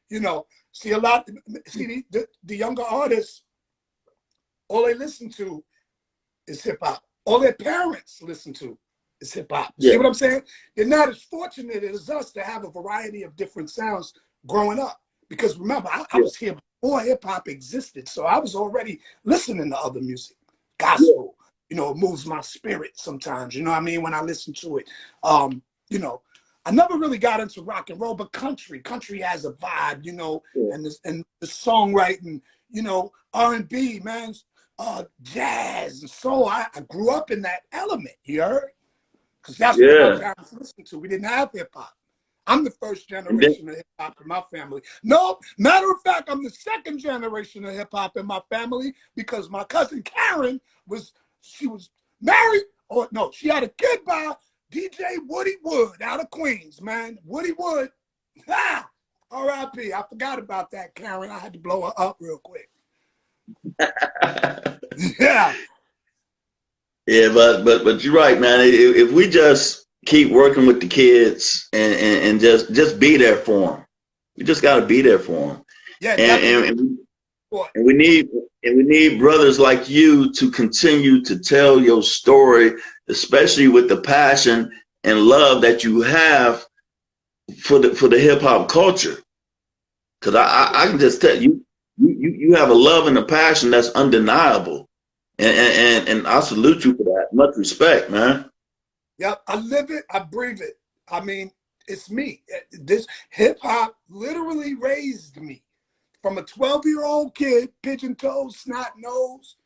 you know, the younger artists, all they listen to is hip hop. All their parents listen to is hip hop. You Yeah. see what I'm saying? You're not as fortunate as us to have a variety of different sounds growing up. Because remember, I Yeah. was here before hip hop existed. So I was already listening to other music, Yeah. gospel. You know, it moves my spirit sometimes. You know what I mean? When I listen to it. You know, I never really got into rock and roll, but country has a vibe, you know, Yeah. and the songwriting, you know, R&B, man, jazz and soul. I grew up in that element, you heard? Because that's what my Yeah. parents listened to. We didn't have hip hop. I'm the first And then, generation of hip hop in my family. No, matter of fact, I'm the second generation of hip hop in my family because my cousin Karen she was married, or no, she had a kid by DJ Woody Wood out of Queens, man. Woody Wood. Ah, R.I.P. I forgot about that, Karen. I had to blow her up real quick. Yeah. yeah, but you're right, man. If we just keep working with the kids and just be there for them, we just got to be there for them. Yeah, And, definitely. and and we need brothers like you to continue to tell your story, especially with the passion and love that you have for the hip hop culture. Because I can just tell you have a love and a passion that's undeniable, and I salute you for that. Much respect, man. Yep, I live it, I breathe it. I mean, it's me. This hip hop literally raised me from a 12-year-old kid, pigeon toed, snot nose,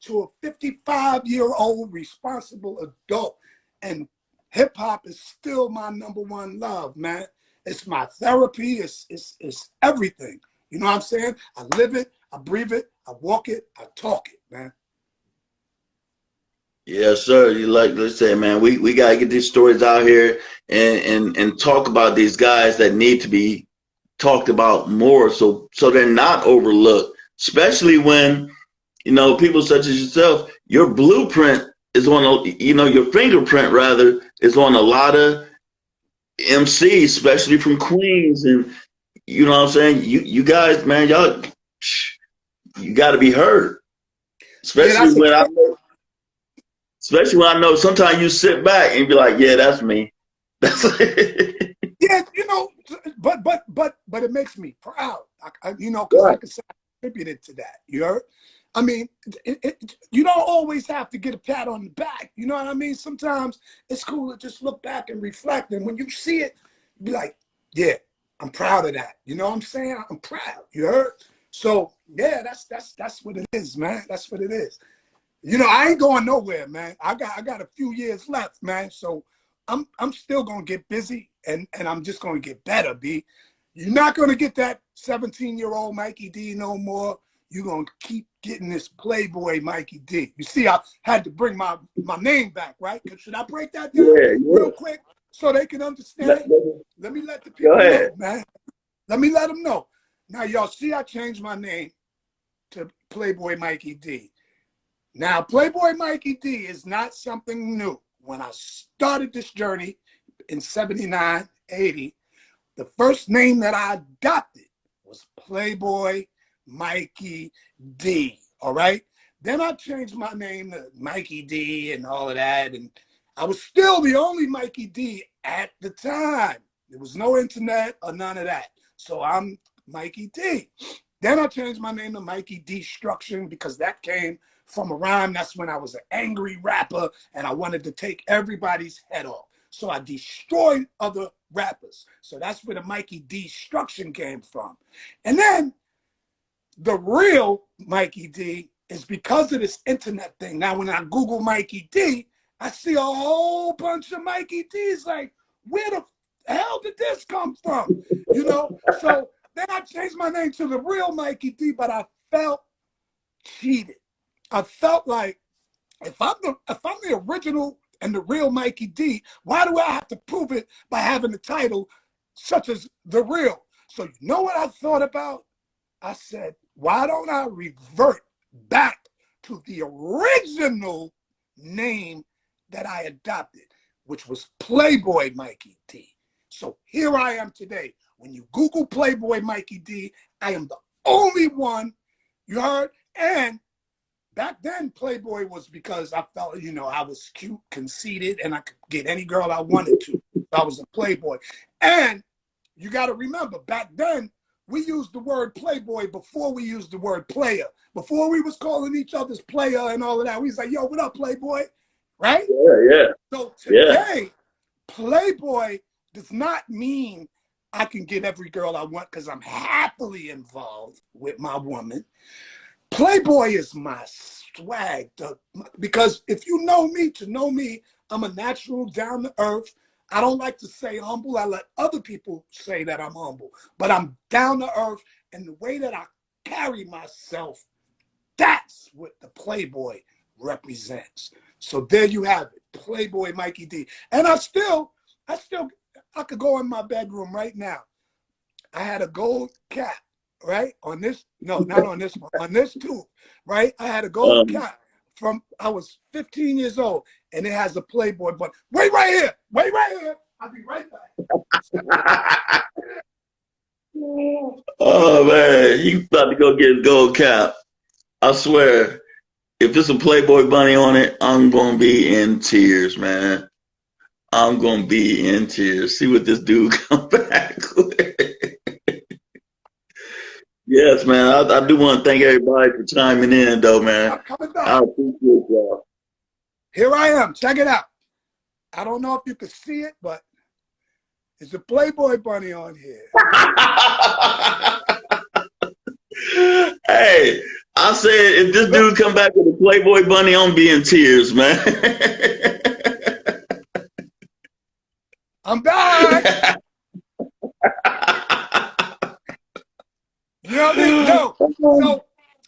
to a 55-year-old responsible adult. And hip hop is still my number one love, man. It's my therapy, it's everything. You know what I'm saying? I live it, I breathe it, I walk it, I talk it, man. Yes, sir. You like let's say, man, we gotta get these stories out here and talk about these guys that need to be talked about more so they're not overlooked. Especially when, people such as yourself, your blueprint is on your fingerprint rather is on a lot of MCs, especially from Queens, and you know what I'm saying? You guys, man, y'all you gotta be heard. Yeah, Especially that's a when I know Especially when I know sometimes you sit back and be like, yeah, that's me. That's yeah, but it makes me proud. Because I right. can say I contributed to that. You heard? I mean, you don't always have to get a pat on the back. You know what I mean? Sometimes it's cool to just look back and reflect. And when you see it, be like, yeah, I'm proud of that. You know what I'm saying? I'm proud. You heard? So yeah, that's what it is, man. That's what it is. I ain't going nowhere, man. I got a few years left, man. So I'm still gonna get busy and I'm just gonna get better, B. You're not gonna get that 17-year-old Mikey D no more. You're gonna keep getting this Playboy Mikey D. You see, I had to bring my name back, right? Should I break that down Yeah, real yeah. quick so they can understand? Let me let the Go people ahead. know, man. Let me let them know. Now, y'all see I changed my name to Playboy Mikey D. Now, Playboy Mikey D is not something new. When I started this journey in 79, 80, the first name that I adopted was Playboy Mikey D, all right? Then I changed my name to Mikey D and all of that, and I was still the only Mikey D at the time. There was no internet or none of that. So I'm Mikey D. Then I changed my name to Mikey Destruction because that came from a rhyme. That's when I was an angry rapper and I wanted to take everybody's head off. So I destroyed other rappers. So that's where the Mikey Destruction came from. And then the real Mikey D is because of this internet thing. Now, when I Google Mikey D, I see a whole bunch of Mikey D's. Like, where the hell did this come from? So then I changed my name to the real Mikey D, but I felt cheated. I felt like if I'm the original and the real Mikey D, why do I have to prove it by having the title such as the real? So you know what I thought about? I said, why don't I revert back to the original name that I adopted, which was Playboy Mikey D. So here I am today. When you Google Playboy Mikey D, I am the only one, you heard? And back back then, Playboy was because I felt, you know, I was cute, conceited, and I could get any girl I wanted to. I was a Playboy. And you got to remember, back then, we used the word Playboy before we used the word player. Before we was calling each other's player and all of that, we was like, yo, what up, Playboy? Right? Yeah. So Yeah. today, Playboy does not mean I can get every girl I want because I'm happily involved with my woman. Playboy is my swag, because if you know me, to know me, I'm a natural, down to earth. I don't like to say humble. I let other people say that I'm humble, but I'm down to earth. And the way that I carry myself, that's what the Playboy represents. So there you have it, Playboy Mikey D. And I could go in my bedroom right now. I had a gold cap, right? On this, no, not on this one, on this tooth, right? I had a gold cap from, I was 15 years old, and it has a Playboy button. Wait right here. I'll be right back. Oh man, you about to go get a gold cap. I swear, if it's a Playboy bunny on it, I'm gonna be in tears, man. I'm gonna be in tears. See what this dude come back with. Yes, man. I do want to thank everybody for chiming in, though, man. I'm coming back. I appreciate y'all. Here I am. Check it out. I don't know if you can see it, but there's a Playboy bunny on here. Hey, I said if this dude come back with a Playboy bunny, I'm be in tears, man. I'm back. You know what I mean? No. So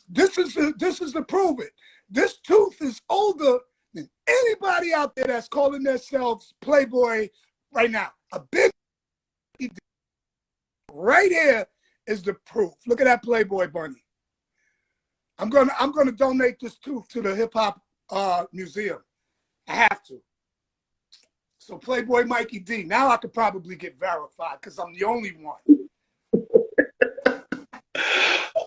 this is to prove it. This tooth is older than anybody out there that's calling themselves Playboy right now. A big right here is the proof. Look at that Playboy bunny. I'm gonna donate this tooth to the hip hop museum. I have to. So Playboy Mikey D. Now I could probably get verified because I'm the only one.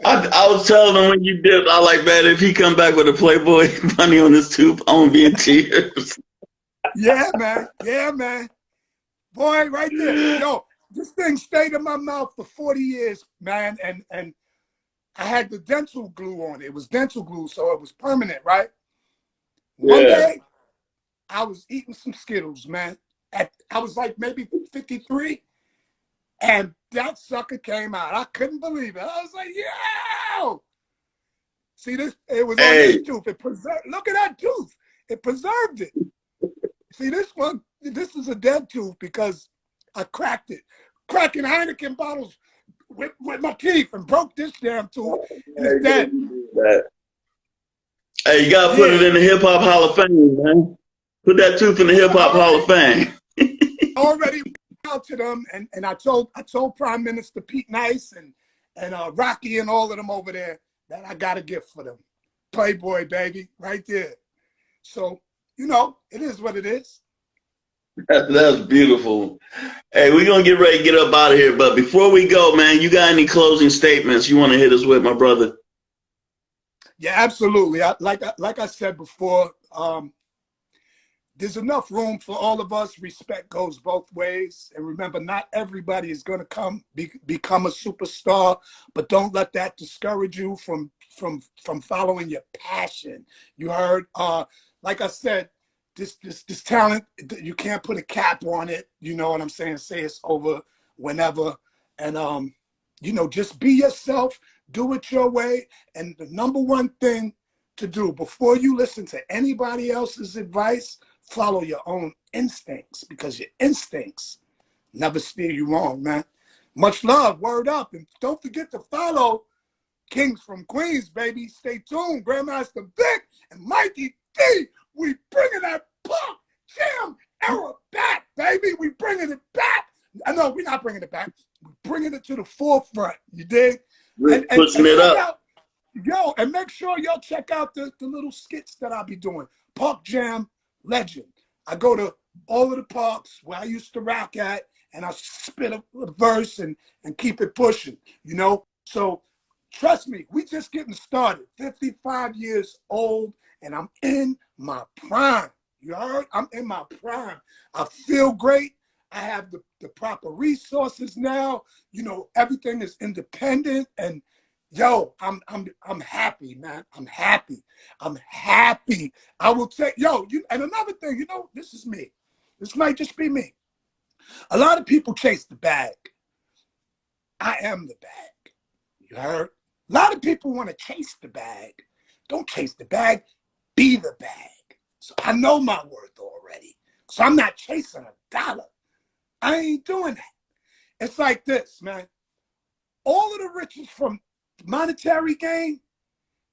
I was telling him when you did, I like, man, if he come back with a Playboy bunny on his tooth, I'm gonna be in tears. Yeah, man. Yeah, man. Boy, right there. Yo, this thing stayed in my mouth for 40 years, man. And I had the dental glue on it. It was dental glue, so it was permanent, right? One day, I was eating some Skittles, man. I was like maybe 53, and that sucker came out. I couldn't believe it. I was like, yo! See this? It was on this tooth. It preserved. Look at that tooth. It preserved it. See this one? This is a dead tooth because I cracked it. Cracking Heineken bottles with my teeth and broke this damn tooth, and it's dead. Hey, you gotta put it in the Hip Hop Hall of Fame, man. Put that tooth in the Hip Hop Hall of Fame. Already out to them, and I told Prime Minister Pete Nice and Rocky and all of them over there that I got a gift for them. Playboy, baby, right there. So, you know, it is what it is. That's beautiful. Hey, we're gonna get ready to get up out of here, but before we go, man, you got any closing statements you want to hit us with, my brother? Yeah, absolutely. Like I said before, there's enough room for all of us. Respect goes both ways. And remember, not everybody is going to become a superstar, but don't let that discourage you from following your passion. You heard, like I said, this talent, you can't put a cap on it. You know what I'm saying? Say it's over whenever. And, you know, just be yourself, do it your way. And the number one thing to do before you listen to anybody else's advice, follow your own instincts, because your instincts never steer you wrong, man. Much love, word up. And don't forget to follow Kings from Queens, baby. Stay tuned. Grandmaster Vic and Mikey D. We bringing that punk jam era back, baby. We bringing it back. I know we're not bringing it back. We're bringing it to the forefront. You dig? We're pushing it up. Yo, and make sure y'all check out the little skits that I'll be doing. Park Jam Legend. I go to all of the parks where I used to rock at, and I spit a verse and keep it pushing, you know? So Trust me, we just getting started. 55 years old, and I'm in my prime. You heard? I'm in my prime. I feel great. I have the proper resources now. You know, everything is independent, and yo, I'm happy, man. I'm happy. I'm happy. I will take and another thing, you know, this is me. This might just be me. A lot of people chase the bag. I am the bag. You heard? A lot of people want to chase the bag. Don't chase the bag. Be the bag. So I know my worth already. So I'm not chasing a dollar. I ain't doing that. It's like this, man. All of the riches from monetary gain,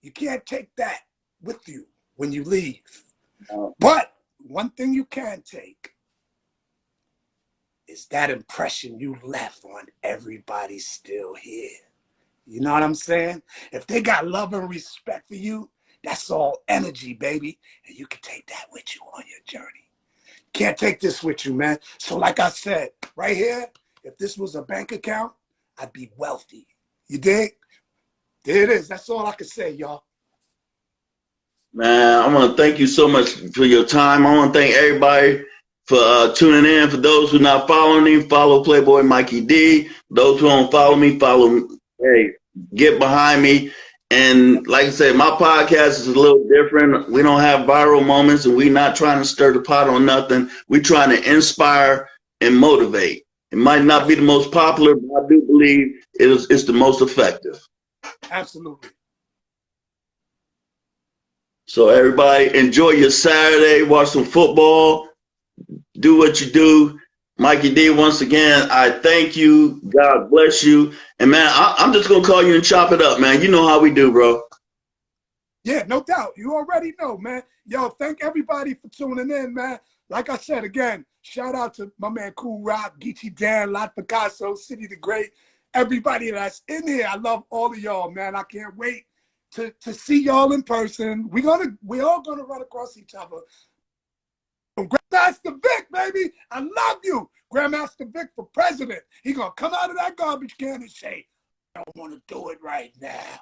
you can't take that with you when you leave. But one thing you can take is that impression you left on everybody still here. You know what I'm saying? If they got love and respect for you, that's all energy, baby. And you can take that with you on your journey. Can't take this with you, man. So like I said, right here, if this was a bank account, I'd be wealthy. You dig? There it is. That's all I can say, y'all. Man, I want to thank you so much for your time. I want to thank everybody for tuning in. For those who are not following me, follow Playboy Mikey D. Those who don't follow me, hey, get behind me. And like I said, my podcast is a little different. We don't have viral moments, and we're not trying to stir the pot on nothing. We're trying to inspire and motivate. It might not be the most popular, but I do believe it's the most effective. Absolutely. So everybody, enjoy your Saturday. Watch some football. Do what you do. Mikey D, once again, I thank you. God bless you. And man, I'm just going to call you and chop it up, man. You know how we do, bro. Yeah, no doubt. You already know, man. Yo, thank everybody for tuning in, man. Like I said, again, shout out to my man Cool Rock, Geechee Dan, Lot Picasso, City the Great, everybody that's in here. I love all of y'all, man. I can't wait to see y'all in person. We all gonna run across each other. Grandmaster Vic, baby, I love you. Grandmaster Vic for president. He gonna come out of that garbage can and say, I don't want to do it right now.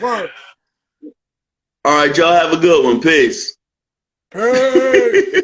Word. All right, y'all have a good one. Peace. Peace.